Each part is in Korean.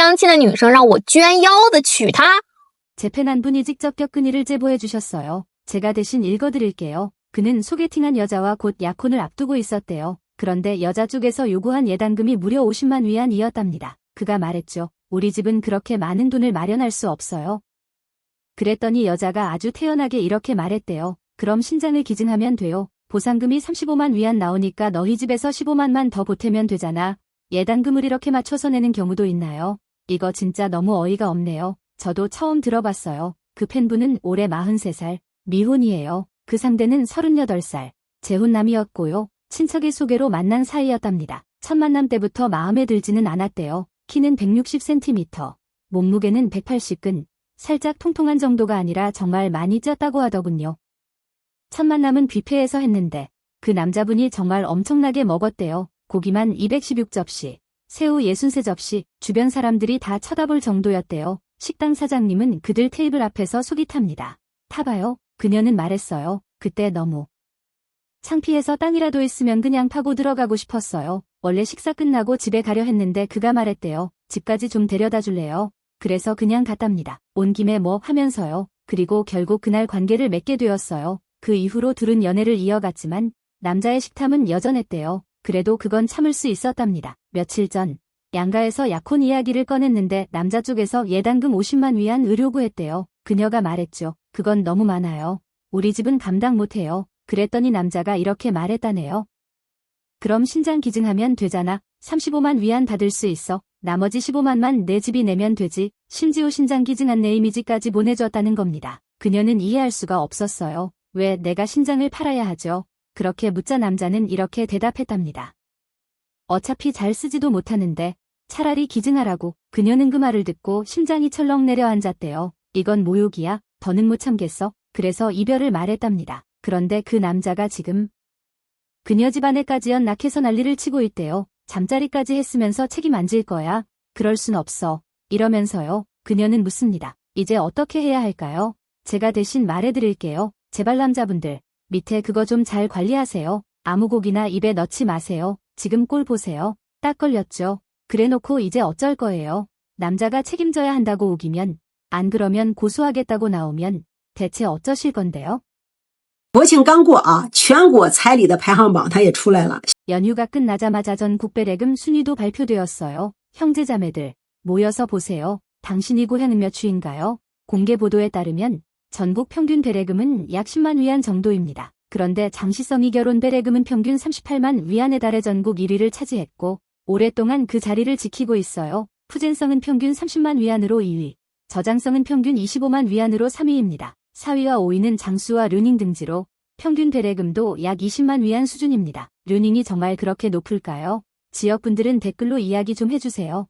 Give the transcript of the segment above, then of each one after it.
相亲的女生让我捐腰子娶她。 제 팬 한 분이 직접 겪은 일을 제보해 주셨어요. 제가 대신 읽어드릴게요. 그는 소개팅한 여자와 곧 약혼을 앞두고 있었대요. 그런데 여자 쪽에서 요구한 예단금이 무려 50만 위안이었답니다. 그가 말했죠. 우리 집은 그렇게 많은 돈을 마련할 수 없어요. 그랬더니 여자가 아주 태연하게 이렇게 말했대요. 그럼 신장을 기증하면 돼요. 보상금이 35만 위안 나오니까 너희 집에서 15만만 더 보태면 되잖아. 예단금을 이렇게 맞춰서 내는 경우도 있나요? 이거 진짜 너무 어이가 없네요. 저도 처음 들어봤어요. 그 팬분은 올해 43살, 미혼이에요. 그 상대는 38살, 재혼남이었고요. 친척의 소개로 만난 사이였답니다. 첫 만남 때부터 마음에 들지는 않았대요. 키는 160cm, 몸무게는 180근, 살짝 통통한 정도가 아니라 정말 많이 쪘다고 하더군요. 첫 만남은 뷔페에서 했는데 그 남자분이 정말 엄청나게 먹었대요. 고기만 216접시, 새우 63접시, 주변 사람들이 다 쳐다볼 정도였대요. 식당 사장님은 그들 테이블 앞에서 속이 탑니다. 타봐요. 그녀는 말했어요. 그때 너무 창피해서 땅이라도 있으면 그냥 파고 들어가고 싶었어요. 원래 식사 끝나고 집에 가려 했는데 그가 말했대요. 집까지 좀 데려다 줄래요? 그래서 그냥 갔답니다. 온 김에 뭐 하면서요. 그리고 결국 그날 관계를 맺게 되었어요. 그 이후로 둘은 연애를 이어갔지만 남자의 식탐은 여전했대요. 그래도 그건 참을 수 있었답니다. 며칠 전 양가에서 약혼 이야기를 꺼냈는데 남자 쪽에서 예단금 50만 위안 의료구했대요. 그녀가 말했죠. 그건 너무 많아요. 우리 집은 감당 못해요. 그랬더니 남자가 이렇게 말했다네요. 그럼 신장 기증하면 되잖아. 35만 위안 받을 수 있어. 나머지 15만만 내 집이 내면 되지. 심지어 신장 기증한 내 이미지까지 보내줬다는 겁니다. 그녀는 이해할 수가 없었어요. 왜 내가 신장을 팔아야 하죠? 그렇게 묻자 남자는 이렇게 대답했답니다. 어차피 잘 쓰지도 못하는데 차라리 기증하라고. 그녀는 그 말을 듣고 심장이 철렁 내려앉았대요. 이건 모욕이야. 더는 못 참겠어. 그래서 이별을 말했답니다. 그런데 그 남자가 지금 그녀 집안에까지 연락해서 난리를 치고 있대요. 잠자리까지 했으면서 책임 안 질 거야. 그럴 순 없어. 이러면서요. 그녀는 묻습니다. 이제 어떻게 해야 할까요? 제가 대신 말해드릴게요. 제발 남자분들, 밑에 그거 좀 잘 관리하세요. 아무 고기나 입에 넣지 마세요. 지금 꼴 보세요. 딱 걸렸죠. 그래놓고 이제 어쩔 거예요. 남자가 책임져야 한다고 우기면, 안 그러면 고소하겠다고 나오면 대체 어쩌실 건데요? 国庆刚过啊，全国彩礼的排行榜它也出来了。 연휴가 끝나자마자 전국 배례금 순위도 발표되었어요. 형제자매들, 모여서 보세요. 당신이 고향은 몇 위인가요? 공개 보도에 따르면 전국 평균 배례금은 약 10만 위안 정도입니다. 그런데 장시성이 결혼 배례금은 평균 38만 위안에 달해 전국 1위를 차지했고 오랫동안 그 자리를 지키고 있어요. 푸젠성은 평균 30만 위안으로 2위, 저장성은 평균 25만 위안으로 3위입니다. 4위와 5위는 장수와 르닝 등지로 평균 배례금도 약 20만 위안 수준입니다. 르닝이 정말 그렇게 높을까요? 지역분들은 댓글로 이야기 좀 해주세요.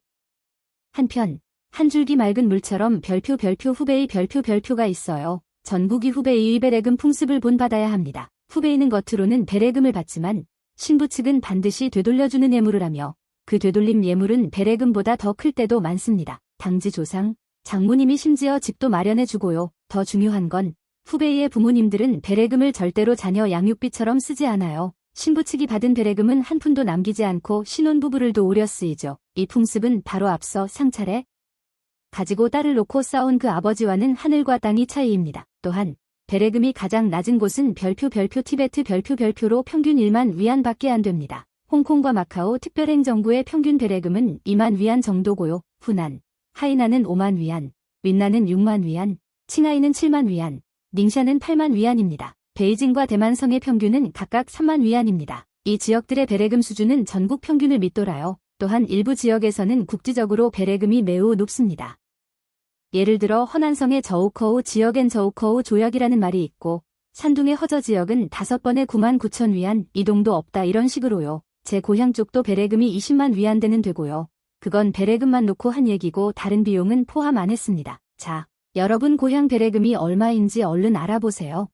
한편 한 줄기 맑은 물처럼 별표 후베이 별표가 있어요. 전국이 후베이의 배례금 풍습을 본받아야 합니다. 후베이는 겉으로는 배례금을 받지만 신부 측은 반드시 되돌려주는 예물을 하며 그 되돌림 예물은 배례금보다 더 클 때도 많습니다. 당지 조상, 장모님이 심지어 집도 마련해주고요. 더 중요한 건 후베이의 부모님들은 배례금을 절대로 자녀 양육비처럼 쓰지 않아요. 신부 측이 받은 배례금은 한 푼도 남기지 않고 신혼부부를 도우려 쓰이죠. 이 풍습은 바로 앞서 상차례 가지고 딸을 놓고 싸운 그 아버지와는 하늘과 땅의 차이입니다. 또한 배례금이 가장 낮은 곳은 별표 티베트 별표로 평균 1만 위안밖에 안 됩니다. 홍콩과 마카오 특별행정구의 평균 배례금은 2만 위안 정도고요. 후난, 하이난은 5만 위안, 윈난은 6만 위안, 칭하이는 7만 위안, 닝샤는 8만 위안입니다. 베이징과 대만성의 평균은 각각 3만 위안입니다. 이 지역들의 배례금 수준은 전국 평균을 밑돌아요. 또한 일부 지역에서는 국지적으로 배례금이 매우 높습니다. 예를 들어 허난성의 저우커우 지역엔 저우커우 조약이라는 말이 있고 산둥의 허저 지역은 5번에 9만 9천 위안, 이동도 없다 이런 식으로요. 제 고향 쪽도 배례금이 20만 위안대는 되고요. 그건 배례금만 놓고 한 얘기고 다른 비용은 포함 안 했습니다. 자, 여러분 고향 배례금이 얼마인지 얼른 알아보세요.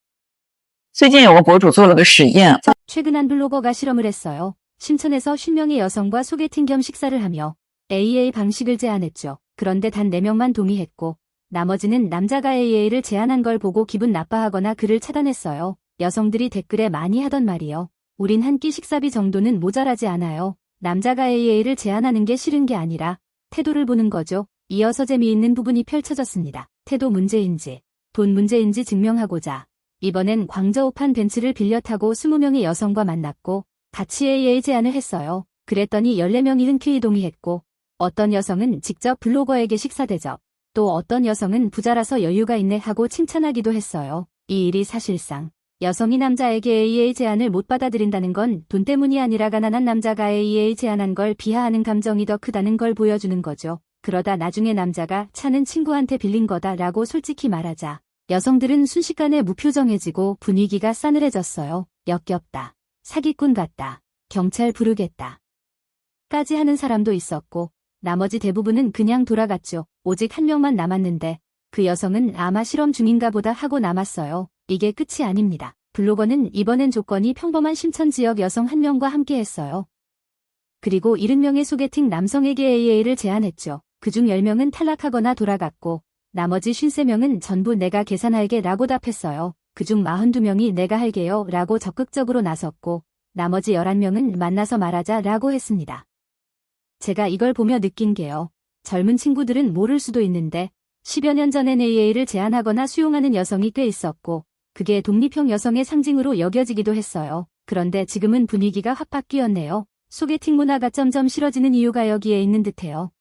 最近有个博主做了个实验， 최근 한 블로거가 실험을 했어요. 신천에서 10명의 여성과 소개팅 겸 식사를 하며 AA 방식을 제안했죠. 그런데 단 4명만 동의했고 나머지는 남자가 AA를 제안한 걸 보고 기분 나빠하거나 글을 차단했어요. 여성들이 댓글에 많이 하던 말이요. 우린 한 끼 식사비 정도는 모자라지 않아요. 남자가 AA를 제안하는 게 싫은 게 아니라 태도를 보는 거죠. 이어서 재미있는 부분이 펼쳐졌습니다. 태도 문제인지, 돈 문제인지 증명하고자 이번엔 광저우판 벤츠를 빌려 타고 20명의 여성과 만났고 같이 AA 제안을 했어요. 그랬더니 14명이 흔쾌히 동의했고 어떤 여성은 직접 블로거에게 식사 대접, 또 어떤 여성은 부자라서 여유가 있네 하고 칭찬하기도 했어요. 이 일이 사실상 여성이 남자에게 AA 제안을 못 받아들인다는 건 돈 때문이 아니라 가난한 남자가 AA 제안한 걸 비하하는 감정이 더 크다는 걸 보여주는 거죠. 그러다 나중에 남자가 차는 친구한테 빌린 거다라고 솔직히 말하자 여성들은 순식간에 무표정해지고 분위기가 싸늘해졌어요. 역겹다. 사기꾼 같다. 경찰 부르겠다. 까지 하는 사람도 있었고 나머지 대부분은 그냥 돌아갔죠. 오직 한 명만 남았는데 그 여성은 아마 실험 중인가 보다 하고 남았어요. 이게 끝이 아닙니다. 블로거는 이번엔 조건이 평범한 심천지역 여성 1명과 함께 했어요. 그리고 70명의 소개팅 남성에게 AA를 제안했죠. 그중 10명은 탈락하거나 돌아갔고 나머지 53명은 전부 내가 계산할게 라고 답했어요. 그중 42명이 내가 할게요 라고 적극적으로 나섰고 나머지 11명은 만나서 말하자 라고 했습니다. 제가 이걸 보며 느낀 게요. 젊은 친구들은 모를 수도 있는데 10여 년 전엔 AA를 제안하거나 수용하는 여성이 꽤 있었고 그게 독립형 여성의 상징으로 여겨지기도 했어요. 그런데 지금은 분위기가 확 바뀌었네요. 소개팅 문화가 점점 싫어지는 이유가 여기에 있는 듯해요.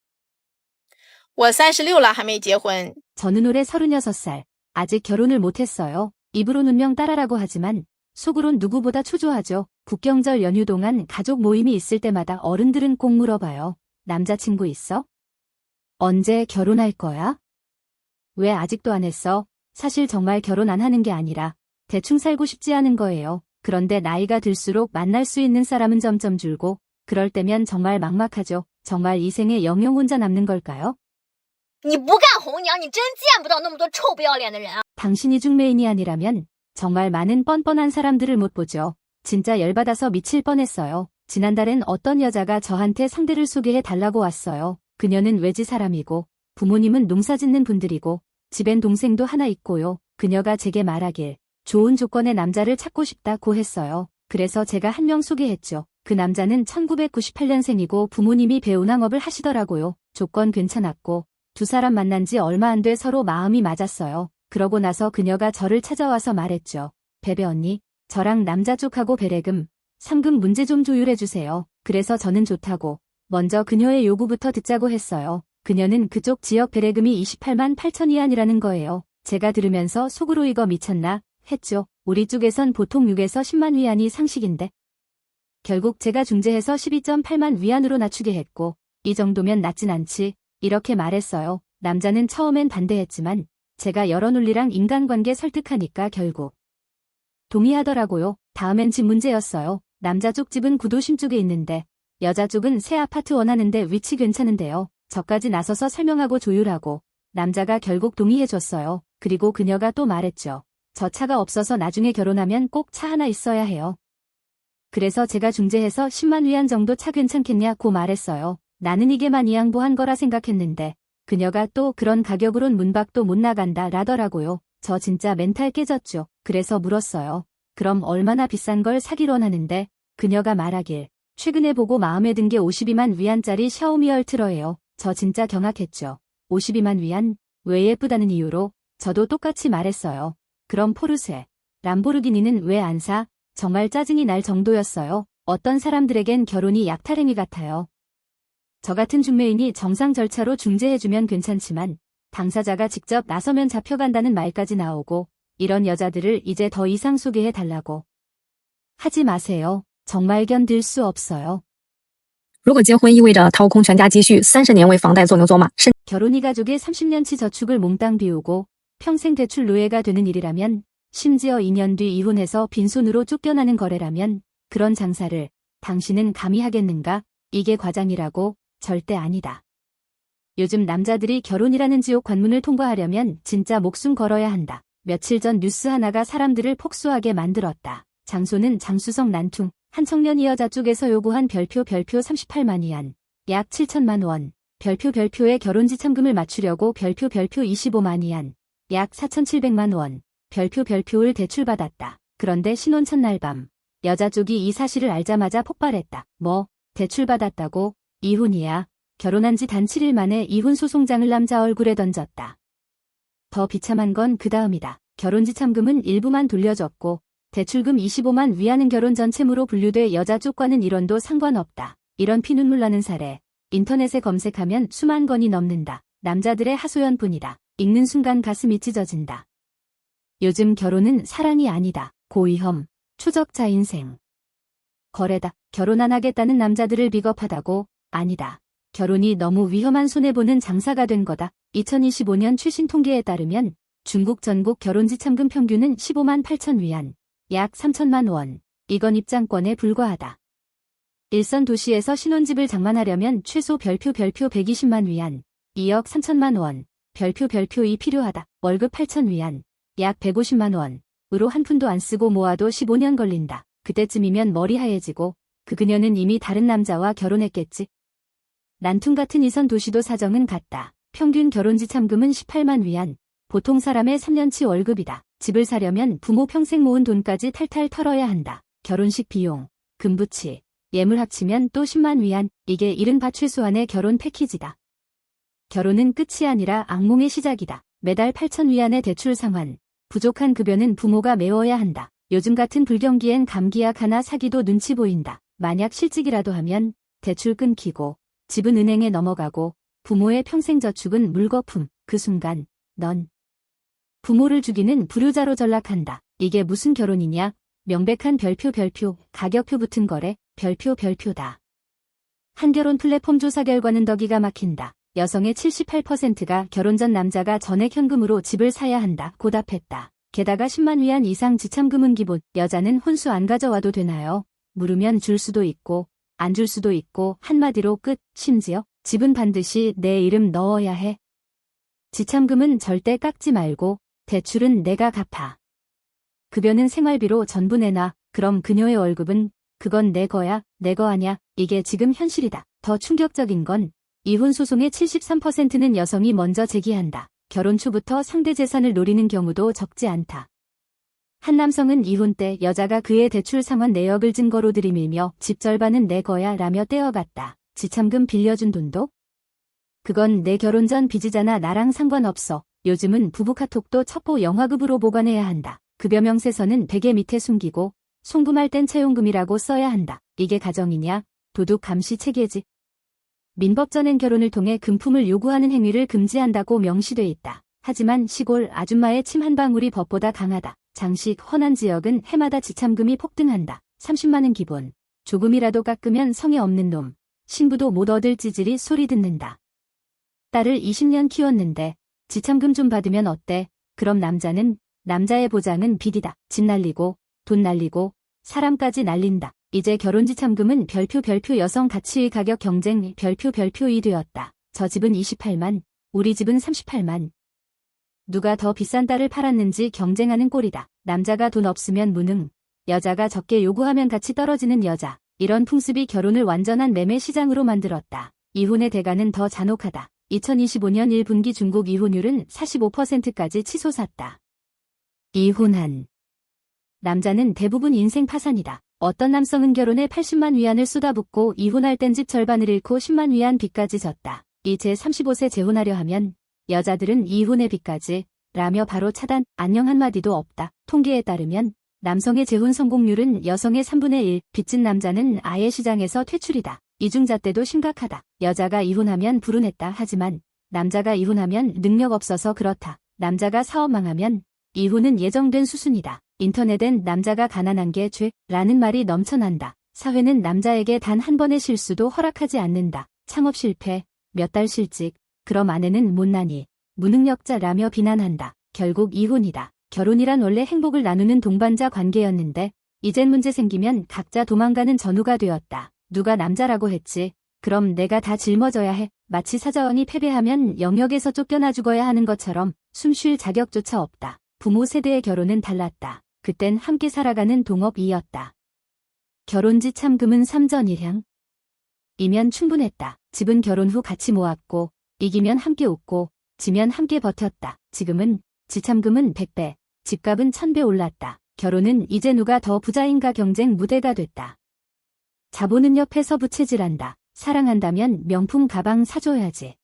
我36了还没结婚. 저는 올해 36살. 아직 결혼을 못했어요. 입으론 운명 따라라고 하지만 속으론 누구보다 초조하죠. 국경절 연휴 동안 가족 모임이 있을 때마다 어른들은 꼭 물어봐요. 남자친구 있어? 언제 결혼할 거야? 왜 아직도 안 했어? 사실 정말 결혼 안 하는 게 아니라 대충 살고 싶지 않은 거예요. 그런데 나이가 들수록 만날 수 있는 사람은 점점 줄고 그럴 때면 정말 막막하죠. 정말 이 생에 영영 혼자 남는 걸까요? 你不干红娘，你真见不到那么多臭不要脸的人啊！ 당신이 중매인이 아니라면 정말 많은 뻔뻔한 사람들을 못 보죠. 진짜 열받아서 미칠 뻔했어요. 지난달엔 어떤 여자가 저한테 상대를 소개해 달라고 왔어요. 그녀는 외지 사람이고 부모님은 농사짓는 분들이고 집엔 동생도 하나 있고요. 그녀가 제게 말하길 좋은 조건의 남자를 찾고 싶다고 했어요. 그래서 제가 한 명 소개했죠. 그 남자는 1998년생이고 부모님이 배운항업을 하시더라고요. 조건 괜찮았고 두 사람 만난 지 얼마 안 돼 서로 마음이 맞았어요. 그러고 나서 그녀가 저를 찾아와서 말했죠. 베베 언니, 저랑 남자 쪽하고 베레금, 상금 문제 좀 조율해주세요. 그래서 저는 좋다고 먼저 그녀의 요구부터 듣자고 했어요. 그녀는 그쪽 지역 베레금이 28만 8천 위안이라는 거예요. 제가 들으면서 속으로 이거 미쳤나 했죠. 우리 쪽에선 보통 6에서 10만 위안이 상식인데. 결국 제가 중재해서 12.8만 위안으로 낮추게 했고 이 정도면 낮진 않지. 이렇게 말했어요. 남자는 처음엔 반대했지만 제가 여러 논리랑 인간관계 설득하니까 결국 동의하더라고요. 다음엔 집 문제였어요. 남자 쪽 집은 구도심 쪽에 있는데 여자 쪽은 새 아파트 원하는데 위치 괜찮은데요. 저까지 나서서 설명하고 조율하고 남자가 결국 동의해줬어요. 그리고 그녀가 또 말했죠. 저 차가 없어서 나중에 결혼하면 꼭 차 하나 있어야 해요. 그래서 제가 중재해서 10만 위안 정도 차 괜찮겠냐고 말했어요. 나는 이게 많이 양보한 거라 생각했는데 그녀가 또 그런 가격으론 문 밖도 못 나간다 라더라고요. 저 진짜 멘탈 깨졌죠. 그래서 물었어요. 그럼 얼마나 비싼 걸 사기로 하는데 그녀가 말하길 최근에 보고 마음에 든 게 52만 위안짜리 샤오미 얼트러예요. 저 진짜 경악했죠. 52만 위안? 왜 예쁘다는 이유로 저도 똑같이 말했어요. 그럼 포르쉐, 람보르기니는 왜 안 사? 정말 짜증이 날 정도였어요. 어떤 사람들에겐 결혼이 약탈행위 같아요. 저 같은 중매인이 정상 절차로 중재해주면 괜찮지만 당사자가 직접 나서면 잡혀간다는 말까지 나오고 이런 여자들을 이제 더 이상 소개해달라고 하지 마세요. 정말 견딜 수 없어요. 如果结婚意味着掏空全家积蓄30年为房贷做牛做马， 결혼이 가족의 30년치 저축을 몽땅 비우고 평생 대출 노예가 되는 일이라면 심지어 2년 뒤 이혼해서 빈손으로 쫓겨나는 거래라면 그런 장사를 당신은 감히 하겠는가? 이게 과장이라고? 절대 아니다. 요즘 남자들이 결혼이라는 지옥 관문을 통과하려면 진짜 목숨 걸어야 한다. 며칠 전 뉴스 하나가 사람들을 폭소하게 만들었다. 장소는 장수성 난퉁. 한 청년이 여자 쪽에서 요구한 별표 38만 위안, 약 7천만 원. 별표의 결혼지참금을 맞추려고 별표 25만 위안, 약 4,700만 원. 별표를 대출받았다. 그런데 신혼 첫날 밤 여자 쪽이 이 사실을 알자마자 폭발했다. 뭐 대출받았다고? 이혼이야. 결혼한 지 단 7일 만에 이혼 소송장을 남자 얼굴에 던졌다. 더 비참한 건 그 다음이다. 결혼지참금은 일부만 돌려줬고 대출금 25만 위안은 결혼 전 채무로 분류돼 여자 쪽과는 1원도 상관없다. 이런 피눈물 나는 사례. 인터넷에 검색하면 수만 건이 넘는다. 남자들의 하소연뿐이다. 읽는 순간 가슴이 찢어진다. 요즘 결혼은 사랑이 아니다. 고위험, 초적자 인생. 거래다. 결혼 안 하겠다는 남자들을 비겁하다고? 아니다. 결혼이 너무 위험한 손해보는 장사가 된 거다. 2025년 최신 통계에 따르면 중국 전국 결혼지참금 평균은 15만 8천 위안, 약 3천만 원. 이건 입장권에 불과하다. 일선 도시에서 신혼집을 장만하려면 최소 별표 120만 위안, 2억 3천만 원, 별표 2 필요하다. 월급 8천 위안, 약 150만 원으로 한 푼도 안 쓰고 모아도 15년 걸린다. 그때쯤이면 머리 하얘지고 그녀는 이미 다른 남자와 결혼했겠지. 난퉁 같은 이선 도시도 사정은 같다. 평균 결혼지참금은 18만 위안, 보통 사람의 3년치 월급이다. 집을 사려면 부모 평생 모은 돈까지 탈탈 털어야 한다. 결혼식 비용, 금부치, 예물 합치면 또 10만 위안, 이게 이른바 최소한의 결혼 패키지다. 결혼은 끝이 아니라 악몽의 시작이다. 매달 8천 위안의 대출 상환, 부족한 급여는 부모가 메워야 한다. 요즘 같은 불경기엔 감기약 하나 사기도 눈치 보인다. 만약 실직이라도 하면 대출 끊기고 집은 은행에 넘어가고 부모의 평생 저축은 물거품. 그 순간 넌 부모를 죽이는 불효자로 전락한다. 이게 무슨 결혼이냐? 명백한 별표, 가격표 붙은 거래. 별표다. 한결혼 플랫폼 조사 결과는 더 기가 막힌다. 여성의 78%가 결혼 전 남자가 전액 현금으로 집을 사야 한다. 고답했다. 게다가 10만 위안 이상 지참금은 기본. 여자는 혼수 안 가져와도 되나요? 물으면 줄 수도 있고 안 줄 수도 있고 한마디로 끝. 심지어 집은 반드시 내 이름 넣어야 해. 지참금은 절대 깎지 말고 대출은 내가 갚아. 급여는 생활비로 전부 내놔. 그럼 그녀의 월급은 그건 내 거야, 내 거 아냐. 이게 지금 현실이다. 더 충격적인 건 이혼 소송의 73%는 여성이 먼저 제기한다. 결혼 초부터 상대 재산을 노리는 경우도 적지 않다. 한 남성은 이혼 때 여자가 그의 대출 상환 내역을 증거로 들이밀며 집 절반은 내 거야 라며 떼어갔다. 지참금 빌려준 돈도? 그건 내 결혼 전 빚이잖아. 나랑 상관없어. 요즘은 부부 카톡도 첩보 영화급으로 보관해야 한다. 급여 명세서는 베개 밑에 숨기고 송금할 땐 채용금이라고 써야 한다. 이게 가정이냐? 도둑 감시 체계지. 민법전엔 결혼을 통해 금품을 요구하는 행위를 금지한다고 명시돼 있다. 하지만 시골 아줌마의 침 한 방울이 법보다 강하다. 장식 헌한 지역은 해마다 지참금이 폭등한다. 30만은 기본. 조금이라도 깎으면 성에 없는 놈. 신부도 못 얻을 찌질이 소리 듣는다. 딸을 20년 키웠는데 지참금 좀 받으면 어때? 그럼 남자는 남자의 보장은 빚이다. 집 날리고 돈 날리고 사람까지 날린다. 이제 결혼지참금은 별표 여성 가치의 가격 경쟁 별표 2 되었다. 저 집은 28만, 우리 집은 38만. 누가 더 비싼 딸을 팔았는지 경쟁하는 꼴이다. 남자가 돈 없으면 무능, 여자가 적게 요구하면 같이 떨어지는 여자. 이런 풍습이 결혼을 완전한 매매 시장으로 만들었다. 이혼의 대가는 더 잔혹하다. 2025년 1분기 중국 이혼율은 45%까지 치솟았다. 이혼한 남자는 대부분 인생 파산이다. 어떤 남성은 결혼에 80만 위안을 쏟아붓고 이혼할 땐 집 절반을 잃고 10만 위안 빚까지 졌다. 이제 35세 재혼하려 하면 여자들은 이혼의 빚까지 라며 바로 차단, 안녕 한마디도 없다. 통계에 따르면 남성의 재혼 성공률은 여성의 3분의 1, 빚진 남자는 아예 시장에서 퇴출이다. 이중잣대도 심각하다. 여자가 이혼하면 불운했다. 하지만 남자가 이혼하면 능력 없어서 그렇다. 남자가 사업 망하면 이혼은 예정된 수순이다. 인터넷엔 남자가 가난한 게 죄라는 말이 넘쳐난다. 사회는 남자에게 단 한 번의 실수도 허락하지 않는다. 창업 실패, 몇 달 실직, 그럼 아내는 못나니, 무능력자라며 비난한다. 결국 이혼이다. 결혼이란 원래 행복을 나누는 동반자 관계였는데 이젠 문제 생기면 각자 도망가는 전우가 되었다. 누가 남자라고 했지? 그럼 내가 다 짊어져야 해. 마치 사자왕이 패배하면 영역에서 쫓겨나 죽어야 하는 것처럼 숨 쉴 자격조차 없다. 부모 세대의 결혼은 달랐다. 그땐 함께 살아가는 동업이었다. 결혼지참금은 3전 1향. 이면 충분했다. 집은 결혼 후 같이 모았고 이기면 함께 웃고 지면 함께 버텼다. 지금은 지참금은 100배, 집값은 1000배 올랐다. 결혼은 이제 누가 더 부자인가 경쟁 무대가 됐다. 자본은 옆에서 부채질한다. 사랑한다면 명품 가방 사줘야지.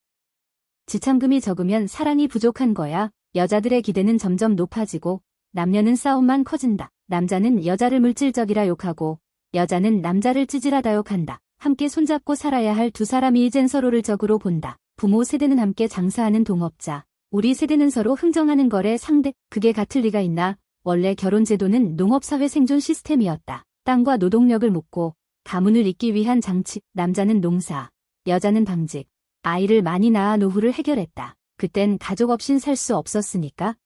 지참금이 적으면 사랑이 부족한 거야. 여자들의 기대는 점점 높아지고 남녀는 싸움만 커진다. 남자는 여자를 물질적이라 욕하고 여자는 남자를 찌질하다 욕한다. 함께 손잡고 살아야 할 두 사람이 이젠 서로를 적으로 본다. 부모 세대는 함께 장사하는 동업자. 우리 세대는 서로 흥정하는 거래 상대. 그게 같을 리가 있나? 원래 결혼제도는 농업사회 생존 시스템이었다. 땅과 노동력을 묻고 가문을 잇기 위한 장치. 남자는 농사, 여자는 방직. 아이를 많이 낳아 노후를 해결했다. 그땐 가족 없인 살 수 없었으니까.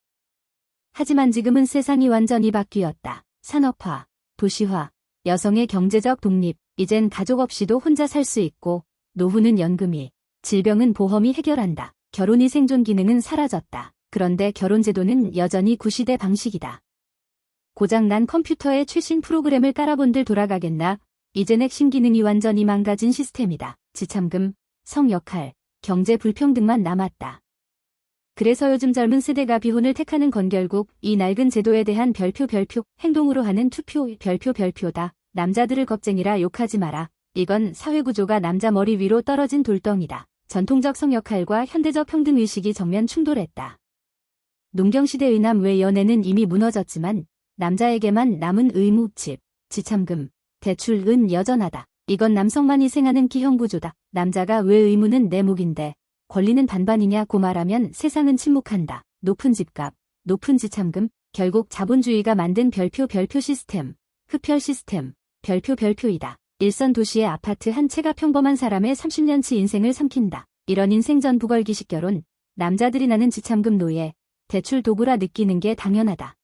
하지만 지금은 세상이 완전히 바뀌었다. 산업화, 도시화, 여성의 경제적 독립. 이젠 가족 없이도 혼자 살 수 있고 노후는 연금이, 질병은 보험이 해결한다. 결혼이 생존 기능은 사라졌다. 그런데 결혼제도는 여전히 구시대 방식이다. 고장난 컴퓨터에 최신 프로그램을 깔아본들 돌아가겠나? 이젠 핵심 기능이 완전히 망가진 시스템이다. 지참금, 성역할, 경제 불평등만 남았다. 그래서 요즘 젊은 세대가 비혼을 택하는 건 결국 이 낡은 제도에 대한 별표, 행동으로 하는 투표, 별표다. 남자들을 겁쟁이라 욕하지 마라. 이건 사회구조가 남자 머리 위로 떨어진 돌덩이다. 전통적 성역할과 현대적 평등의식이 정면 충돌했다. 농경시대의 남외 연애는 이미 무너졌지만 남자에게만 남은 의무, 집, 지참금, 대출은 여전하다. 이건 남성만 희생하는 기형구조다. 남자가 왜 의무는 내 몫인데 권리는 반반이냐고 말하면 세상은 침묵한다. 높은 집값, 높은 지참금, 결국 자본주의가 만든 별표 시스템, 흡혈 시스템, 별표이다. 일선 도시의 아파트 한 채가 평범한 사람의 30년치 인생을 삼킨다. 이런 인생 전부걸기식 결혼, 남자들이 나는 지참금 노예, 대출 도구라 느끼는 게 당연하다.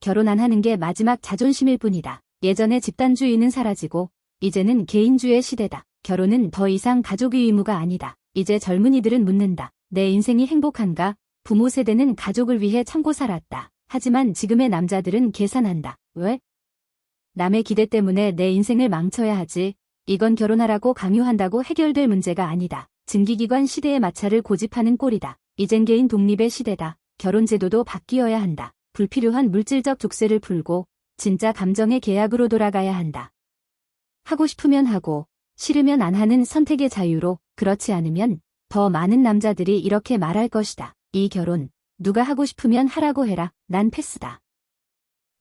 결혼 안 하는 게 마지막 자존심일 뿐이다. 예전에 집단주의는 사라지고 이제는 개인주의 시대다. 결혼은 더 이상 가족의 의무가 아니다. 이제 젊은이들은 묻는다. 내 인생이 행복한가? 부모 세대는 가족을 위해 참고 살았다. 하지만 지금의 남자들은 계산한다. 왜? 남의 기대 때문에 내 인생을 망쳐야 하지. 이건 결혼하라고 강요한다고 해결될 문제가 아니다. 증기기관 시대의 마찰을 고집하는 꼴이다. 이젠 개인 독립의 시대다. 결혼제도도 바뀌어야 한다. 불필요한 물질적 족쇄를 풀고 진짜 감정의 계약으로 돌아가야 한다. 하고 싶으면 하고 싫으면 안 하는 선택의 자유로. 그렇지 않으면 더 많은 남자들이 이렇게 말할 것이다. 이 결혼 누가 하고 싶으면 하라고 해라. 난 패스다.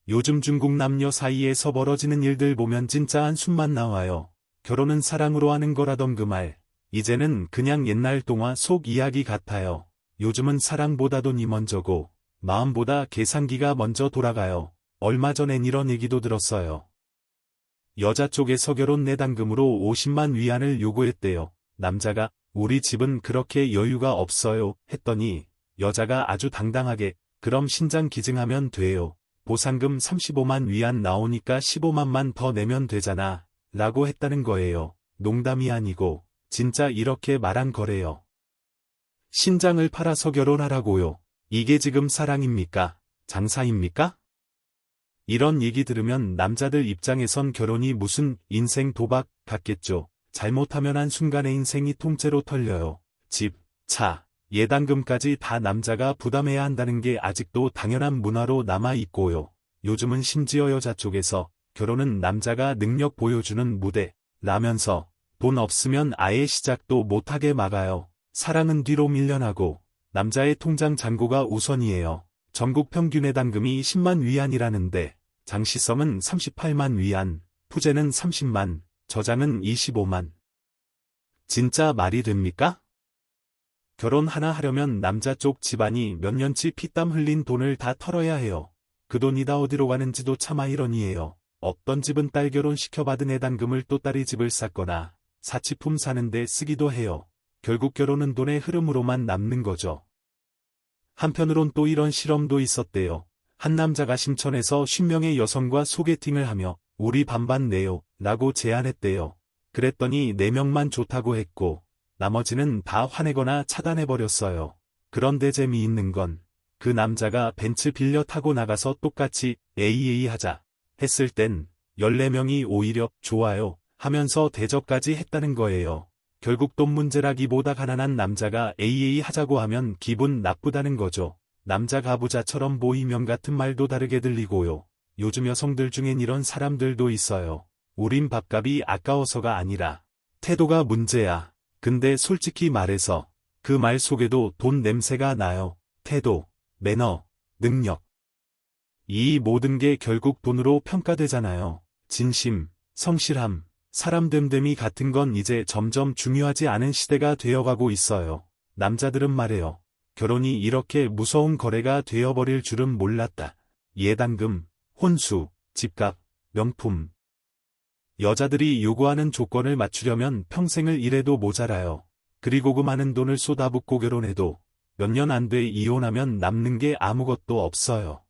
요즘 중국 남녀 사이에서 벌어지는 일들 보면 진짜 한숨만 나와요. 결혼은 사랑으로 하는 거라던 그 말. 이제는 그냥 옛날 동화 속 이야기 같아요. 요즘은 사랑보다 돈이 먼저고 마음보다 계산기가 먼저 돌아가요. 얼마 전엔 이런 얘기도 들었어요. 여자 쪽에서 결혼 내단금으로 50만 위안을 요구했대요. 남자가 우리 집은 그렇게 여유가 없어요 했더니 여자가 아주 당당하게 그럼 신장 기증하면 돼요. 보상금 35만 위안 나오니까 15만만 더 내면 되잖아 라고 했다는 거예요. 농담이 아니고 진짜 이렇게 말한 거래요. 신장을 팔아서 결혼하라고요. 이게 지금 사랑입니까? 장사입니까? 이런 얘기 들으면 남자들 입장에선 결혼이 무슨 인생 도박 같겠죠. 잘못하면 한순간에 인생이 통째로 털려요. 집, 차, 예단금까지 다 남자가 부담해야 한다는 게 아직도 당연한 문화로 남아있고요. 요즘은 심지어 여자 쪽에서 결혼은 남자가 능력 보여주는 무대, 라면서 돈 없으면 아예 시작도 못하게 막아요. 사랑은 뒤로 밀려나고 남자의 통장 잔고가 우선이에요. 전국 평균 예단금이 10만 위안이라는데 장시성은 38만 위안, 푸제는 30만, 저장은 25만. 진짜 말이 됩니까? 결혼 하나 하려면 남자 쪽 집안이 몇 년치 피땀 흘린 돈을 다 털어야 해요. 그 돈이 다 어디로 가는지도 참 아이러니해요. 어떤 집은 딸 결혼시켜받은 예단금을 또 딸이 집을 샀거나 사치품 사는데 쓰기도 해요. 결국 결혼은 돈의 흐름으로만 남는 거죠. 한편으론 또 이런 실험도 있었대요. 한 남자가 심천에서 50명의 여성과 소개팅을 하며 우리 반반 내요 라고 제안했대요. 그랬더니 4명만 좋다고 했고 나머지는 다 화내거나 차단해버렸어요. 그런데 재미있는 건 그 남자가 벤츠 빌려 타고 나가서 똑같이 AA 하자 했을 땐 14명이 오히려 좋아요 하면서 대접까지 했다는 거예요. 결국 돈 문제라기보다 가난한 남자가 AA 하자고 하면 기분 나쁘다는 거죠. 남자 가부자처럼 보이면 같은 말도 다르게 들리고요. 요즘 여성들 중엔 이런 사람들도 있어요. 우린 밥값이 아까워서가 아니라 태도가 문제야. 근데 솔직히 말해서 그 말 속에도 돈 냄새가 나요. 태도, 매너, 능력. 이 모든 게 결국 돈으로 평가되잖아요. 진심, 성실함, 사람 됨됨이 같은 건 이제 점점 중요하지 않은 시대가 되어가고 있어요. 남자들은 말해요. 결혼이 이렇게 무서운 거래가 되어버릴 줄은 몰랐다. 예단금, 혼수, 집값, 명품. 여자들이 요구하는 조건을 맞추려면 평생을 일해도 모자라요. 그리고 그 많은 돈을 쏟아붓고 결혼해도 몇 년 안 돼 이혼하면 남는 게 아무것도 없어요.